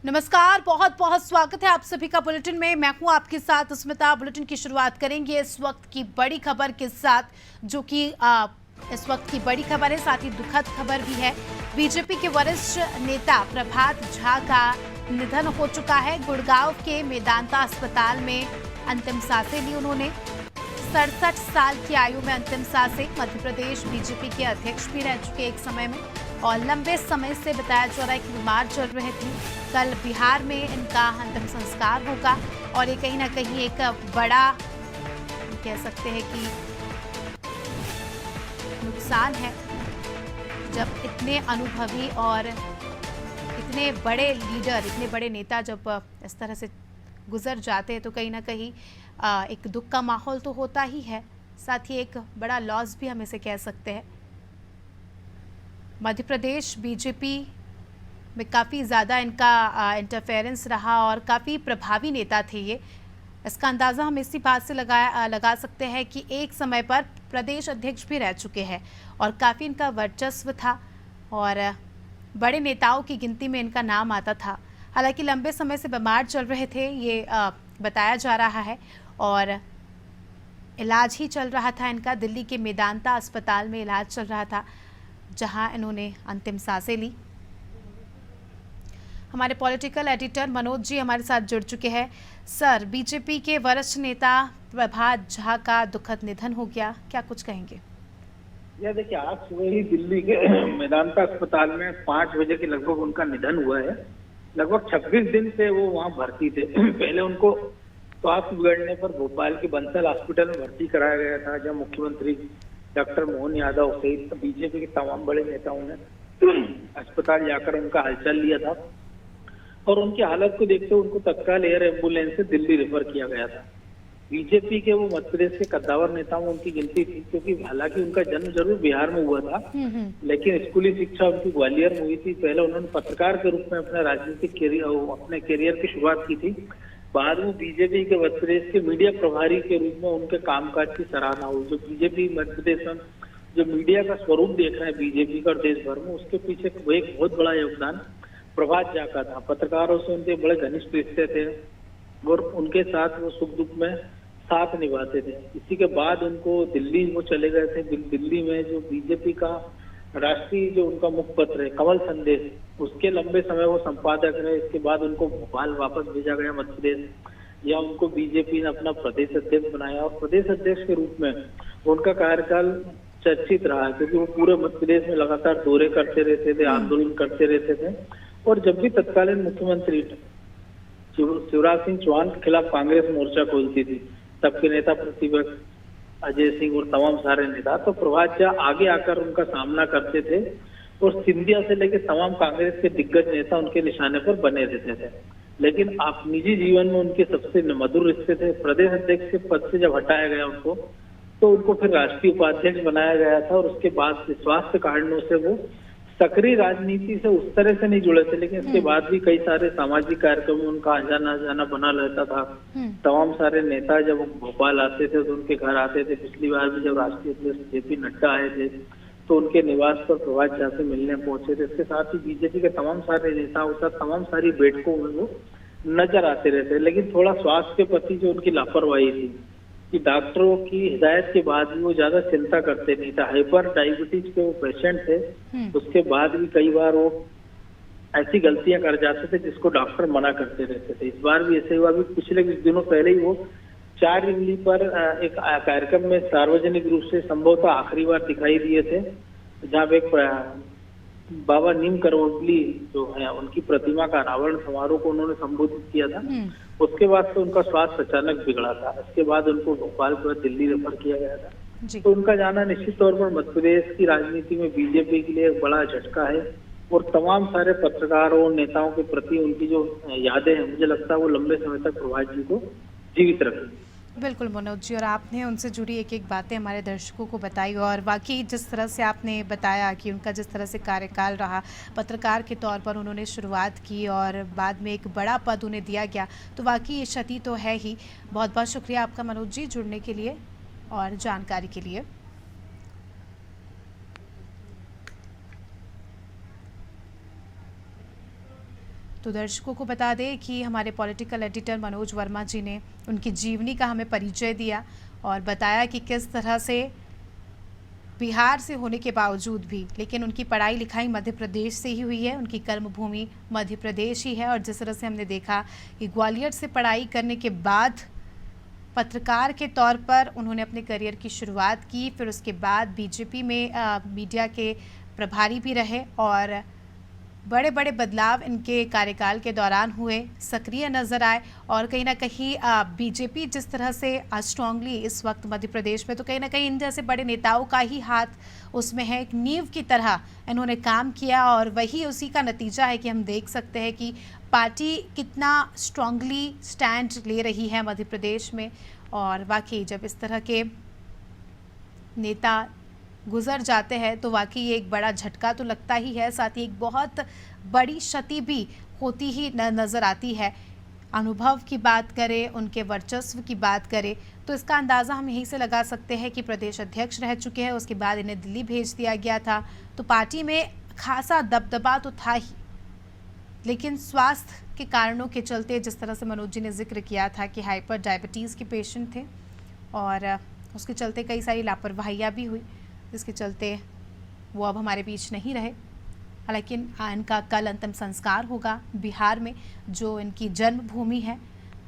नमस्कार, बहुत बहुत स्वागत है आप सभी का बुलेटिन में। मैं हूं आपके साथ स्मिता। बुलेटिन की शुरुआत करेंगे इस वक्त की बड़ी खबर के साथ, जो कि इस वक्त की बड़ी खबर है, साथ ही दुखद खबर भी है। बीजेपी के वरिष्ठ नेता प्रभात झा का निधन हो चुका है। गुड़गांव के मेदांता अस्पताल में अंतिम सांसें ली उन्होंने। 67 साल की आयु में अंतिम सांसें। मध्य प्रदेश बीजेपी के अध्यक्ष भी रह चुके एक समय में और लंबे समय से बताया जा रहा है कि बीमार चल रहे थे। कल बिहार में इनका अंतिम संस्कार होगा और ये कहीं ना कहीं एक बड़ा, कह सकते हैं कि नुकसान है जब इतने अनुभवी और इतने बड़े लीडर, इतने बड़े नेता जब इस तरह से गुजर जाते हैं तो कहीं ना कहीं एक दुख का माहौल तो होता ही है, साथ ही एक बड़ा लॉस भी हम इसे कह सकते हैं। मध्य प्रदेश बीजेपी में काफ़ी ज़्यादा इनका इंटरफेरेंस रहा और काफ़ी प्रभावी नेता थे ये। इसका अंदाज़ा हम इसी बात से लगा सकते हैं कि एक समय पर प्रदेश अध्यक्ष भी रह चुके हैं और काफ़ी इनका वर्चस्व था और बड़े नेताओं की गिनती में इनका नाम आता था। हालांकि लंबे समय से बीमार चल रहे थे, ये बताया जा रहा है और इलाज ही चल रहा था इनका। दिल्ली के मेदांता अस्पताल में इलाज चल रहा था, जहां इन्होंने अंतिम सांसें ली। हमारे पॉलिटिकल एडिटर मनोज जी हमारे साथ जुड़ चुके हैं। सर, बीजेपी के वरिष्ठ नेता प्रभात झा का दुखद निधन हो गया, क्या कुछ कहेंगे? यह देखिए, आज सुबह ही दिल्ली के मेदांता अस्पताल में 5 बजे के लगभग उनका निधन हुआ है। लगभग 26 दिन से वो वहाँ भर्ती थे। पहले उनको स्वास्थ्य बिगड़ने पर भोपाल के बंसल हॉस्पिटल में भर्ती कराया गया था, जहाँ मुख्यमंत्री डॉक्टर मोहन यादव सहित बीजेपी के तमाम बड़े नेताओं ने अस्पताल जाकर उनका हालचाल लिया था और उनकी हालत को देखते हुए उनको तत्काल एयर एम्बुलेंस से दिल्ली रेफर किया गया था। बीजेपी के वो मध्य प्रदेश के कद्दावर नेताओं में उनकी गिनती थी, क्योंकि हालांकि उनका जन्म जरूर बिहार में हुआ था, लेकिन स्कूली शिक्षा उनकी ग्वालियर में हुई थी। पहले उन्होंने पत्रकार के रूप में अपने राजनीतिक अपने करियर की शुरुआत की थी। बाद में बीजेपी के मध्य प्रदेश के मीडिया प्रभारी के रूप में उनके कामकाज की सराहना हुई। जो बीजेपी मध्य प्रदेश में जो मीडिया का स्वरूप देख रहे हैं बीजेपी का देश भर में, उसके पीछे एक बहुत बड़ा योगदान प्रभात झा का था। पत्रकारों से उनके बड़े घनिष्ठ रिश्ते थे और उनके साथ वो सुख दुख में साथ निभाते थे। इसी के बाद उनको दिल्ली वो चले गए थे। दिल्ली में जो बीजेपी का राष्ट्रीय जो उनका मुखपत्र है कमल संदेश, उसके लंबे समय वो संपादक रहे। इसके बाद उनको भोपाल वापस भेजा गया मध्य प्रदेश, या उनको बीजेपी ने अपना प्रदेश अध्यक्ष बनाया और प्रदेश अध्यक्ष के रूप में उनका कार्यकाल चर्चित रहा, क्योंकि वो पूरे मध्य प्रदेश में लगातार दौरे करते रहते थे, आंदोलन करते रहते थे। और जब भी तत्कालीन मुख्यमंत्री शिवराज सिंह चौहान के खिलाफ कांग्रेस मोर्चा खोलती थी, तब के नेता प्रतिपक्ष अजय सिंह और तमाम सारे नेता, तो प्रभात झा आगे आकर उनका सामना करते थे और सिंधिया से लेकर तमाम कांग्रेस के दिग्गज नेता उनके निशाने पर बने रहते थे। लेकिन आप निजी जीवन में उनके सबसे मधुर रिश्ते थे। प्रदेश अध्यक्ष के पद से जब हटाया गया उनको, तो उनको फिर राष्ट्रीय उपाध्यक्ष बनाया गया था और उसके बाद स्वास्थ्य कारणों से वो सक्रिय राजनीति से उस तरह से नहीं जुड़े थे, लेकिन इसके बाद भी कई सारे सामाजिक कार्यक्रम में उनका आना जाना बना रहता था। तमाम सारे नेता जब भोपाल आते थे तो उनके घर आते थे। पिछली बार भी जब राष्ट्रीय अध्यक्ष जेपी नड्डा आए थे तो उनके निवास पर प्रभात झा से मिलने पहुंचे थे। इसके साथ ही बीजेपी के तमाम सारे नेताओं के साथ तमाम सारी बैठकों में वो नजर आते रहते। लेकिन थोड़ा स्वास्थ्य के प्रति जो उनकी लापरवाही थी कि डॉक्टरों की हिदायत के बाद भी वो ज्यादा चिंता करते नहीं थे। हाइपर डायबिटीज के वो पेशेंट थे, उसके बाद भी कई बार वो ऐसी गलतियां कर जाते थे जिसको डॉक्टर मना करते रहते थे। इस बार भी ऐसे हुआ। भी पिछले कुछ दिनों पहले ही वो 4 इमली पर एक कार्यक्रम में सार्वजनिक रूप से संभवतः आखिरी बार दिखाई दिए थे, जहाँ पे एक बाबा नीम करवटली जो है उनकी प्रतिमा का अनावरण समारोह को उन्होंने संबोधित किया था। उसके बाद से उनका स्वास्थ्य अचानक बिगड़ा था। इसके बाद उनको भोपाल पर दिल्ली रेफर किया गया था। तो उनका जाना निश्चित तौर पर मध्य प्रदेश की राजनीति में बीजेपी के लिए एक बड़ा झटका है और तमाम सारे पत्रकारों और नेताओं के प्रति उनकी जो यादें हैं, मुझे लगता है वो लंबे समय तक प्रभात जी को जीवित रखेंगी। बिल्कुल मनोज जी, और आपने उनसे जुड़ी एक एक बातें हमारे दर्शकों को बताई और वाकई जिस तरह से आपने बताया कि उनका जिस तरह से कार्यकाल रहा, पत्रकार के तौर पर उन्होंने शुरुआत की और बाद में एक बड़ा पद उन्हें दिया गया, तो वाकई ये क्षति तो है ही। बहुत बहुत शुक्रिया आपका मनोज जी जुड़ने के लिए और जानकारी के लिए। तो दर्शकों को बता दें कि हमारे पॉलिटिकल एडिटर मनोज वर्मा जी ने उनकी जीवनी का हमें परिचय दिया और बताया कि किस तरह से बिहार से होने के बावजूद भी लेकिन उनकी पढ़ाई लिखाई मध्य प्रदेश से ही हुई है, उनकी कर्मभूमि मध्य प्रदेश ही है। और जिस तरह से हमने देखा कि ग्वालियर से पढ़ाई करने के बाद पत्रकार के तौर पर उन्होंने अपने करियर की शुरुआत की, फिर उसके बाद बीजेपी में मीडिया के प्रभारी भी रहे और बड़े बड़े बदलाव इनके कार्यकाल के दौरान हुए, सक्रिय नज़र आए। और कहीं ना कहीं बीजेपी जिस तरह से स्ट्रांगली इस वक्त मध्य प्रदेश में, तो कहीं ना कहीं इन जैसे बड़े नेताओं का ही हाथ उसमें है। एक नींव की तरह इन्होंने काम किया और वही उसी का नतीजा है कि हम देख सकते हैं कि पार्टी कितना स्ट्रांगली स्टैंड ले रही है मध्य प्रदेश में। और वाकई जब इस तरह के नेता गुजर जाते हैं तो वाकई ये एक बड़ा झटका तो लगता ही है, साथ ही एक बहुत बड़ी क्षति भी होती ही नज़र आती है। अनुभव की बात करें, उनके वर्चस्व की बात करें तो इसका अंदाज़ा हम यहीं से लगा सकते हैं कि प्रदेश अध्यक्ष रह चुके हैं, उसके बाद इन्हें दिल्ली भेज दिया गया था, तो पार्टी में खासा दबदबा तो था ही। लेकिन स्वास्थ्य के कारणों के चलते, जिस तरह से मनोज जी ने जिक्र किया था कि हाइपर डायबिटीज़ के पेशेंट थे और उसके चलते कई सारी लापरवाहियाँ भी हुई, जिसके चलते वो अब हमारे बीच नहीं रहे। हालांकि इनका कल अंतिम संस्कार होगा बिहार में, जो इनकी जन्मभूमि है,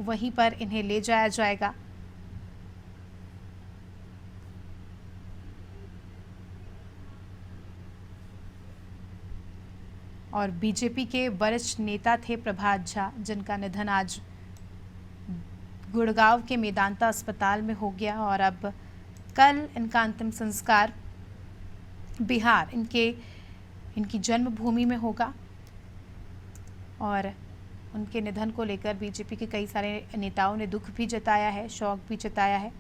वहीं पर इन्हें ले जाया जाएगा। और बीजेपी के वरिष्ठ नेता थे प्रभात झा, जिनका निधन आज गुड़गांव के मेदांता अस्पताल में हो गया और अब कल इनका अंतिम संस्कार बिहार इनकी जन्मभूमि में होगा। और उनके निधन को लेकर बीजेपी के कई सारे नेताओं ने दुख भी जताया है, शोक भी जताया है।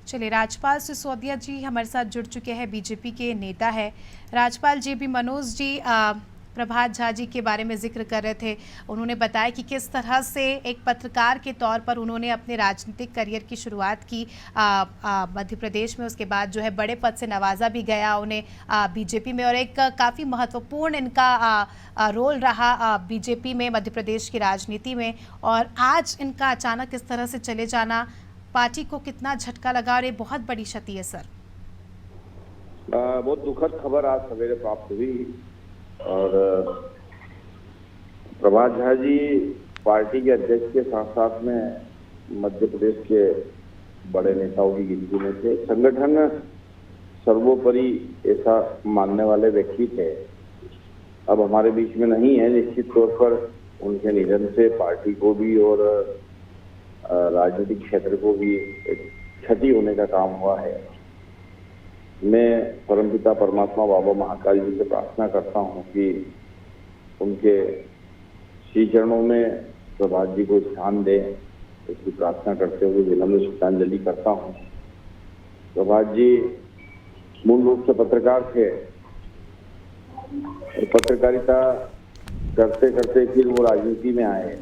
चलिए, राजपाल सिसोदिया जी हमारे साथ जुड़ चुके हैं, बीजेपी के नेता है। राजपाल जी, भी मनोज जी प्रभात झा जी के बारे में जिक्र कर रहे थे, उन्होंने बताया कि किस तरह से एक पत्रकार के तौर पर उन्होंने अपने राजनीतिक करियर की शुरुआत की मध्य प्रदेश में, उसके बाद जो है बड़े पद से नवाजा भी गया उन्हें बीजेपी में, और एक काफ़ी महत्वपूर्ण इनका रोल रहा बीजेपी में मध्य प्रदेश की राजनीति में। और आज इनका अचानक इस तरह से चले जाना पार्टी को कितना झटका लगा और ये बहुत बड़ी क्षति है सर। बहुत दुखद खबर आज सवेरे प्राप्त हुई और प्रभात झा जी पार्टी के अध्यक्ष के साथ साथ में मध्य प्रदेश के बड़े नेताओं की गिनती में थे। संगठन सर्वोपरि ऐसा मानने वाले व्यक्ति थे, अब हमारे बीच में नहीं है। निश्चित तौर पर उनके निधन से पार्टी को भी और राजनीतिक क्षेत्र को भी एक क्षति होने का काम हुआ है। मैं परमपिता परमात्मा बाबा महाकाल जी से प्रार्थना करता हूं कि उनके श्री चरणों में प्रभात जी को स्थान दे, इसकी प्रार्थना करते हुए विनम्र श्रद्धांजलि करता हूं। प्रभात जी मूल रूप से पत्रकार थे और पत्रकारिता करते करते फिर वो राजनीति में आए।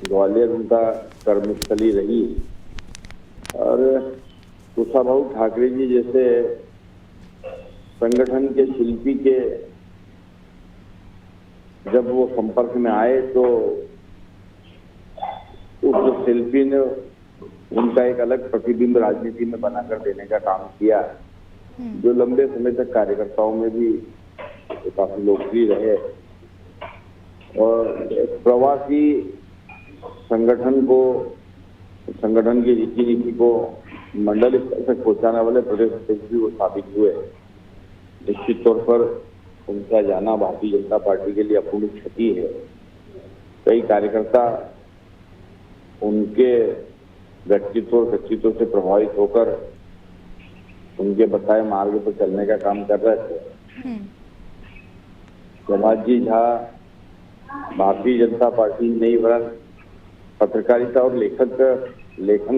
ग्वालियर उनका कर्मस्थली रही और कुशाभाऊ ठाकरे जी जैसे संगठन के शिल्पी के जब वो संपर्क में आए तो उस शिल्पी ने उनका एक अलग प्रतिबिंब राजनीति में बनाकर देने का काम किया, जो लंबे समय तक कार्यकर्ताओं में भी काफी लोकप्रिय रहे और प्रवासी संगठन की रीति नीति को मंडल स्तर तक पहुंचाने वाले प्रदेश अध्यक्ष भी वो साबित हुए। निश्चित तौर पर उनका जाना भारतीय जनता पार्टी के लिए अपूर्ण क्षति है। कई कार्यकर्ता उनके व्यक्तित्व और व्यक्तित्व से प्रभावित होकर उनके बताए मार्ग पर चलने का काम कर रहे थे। प्रभात जी झा भारतीय जनता पार्टी नहीं वरन पत्रकारिता और लेखन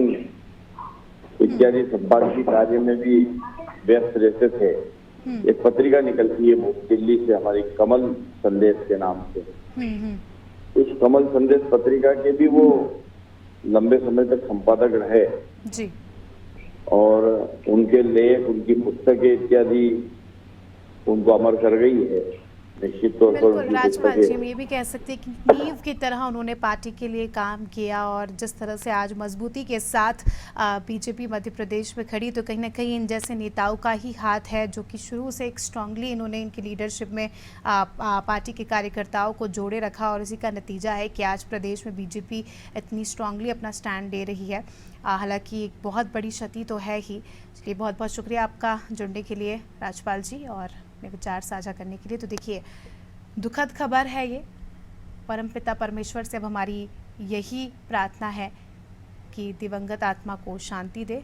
इत्यादि संपादकीय कार्य में भी व्यस्त रहते थे। एक पत्रिका निकलती है दिल्ली से हमारी कमल संदेश के नाम से। उस कमल संदेश पत्रिका के भी वो लंबे समय तक संपादक रहे जी। और उनके लेख, उनकी पुस्तकें इत्यादि उनको अमर कर गई है। निश्चित तौर पर बिल्कुल उनकी राजपाल पुस्तकें जी, हम ये भी कह सकते हैं कि नींव की तरह उन्होंने पार्टी के लिए काम किया और जिस तरह से आज मजबूती के साथ बीजेपी मध्य प्रदेश में खड़ी, तो कहीं ना कहीं इन जैसे नेताओं का ही हाथ है जो कि शुरू से एक स्ट्रांगली इन्होंने इनकी लीडरशिप में पार्टी के कार्यकर्ताओं को जोड़े रखा और इसी का नतीजा है कि आज प्रदेश में बीजेपी इतनी स्ट्रांगली अपना स्टैंड ले रही है। हालांकि एक बहुत बड़ी क्षति तो है ही। चलिए, बहुत बहुत शुक्रिया आपका जुड़ने के लिए राजपाल जी और अपने विचार साझा करने के लिए। तो देखिए, दुखद खबर है ये। परमपिता परमेश्वर से अब हमारी यही प्रार्थना है कि दिवंगत आत्मा को शांति दे।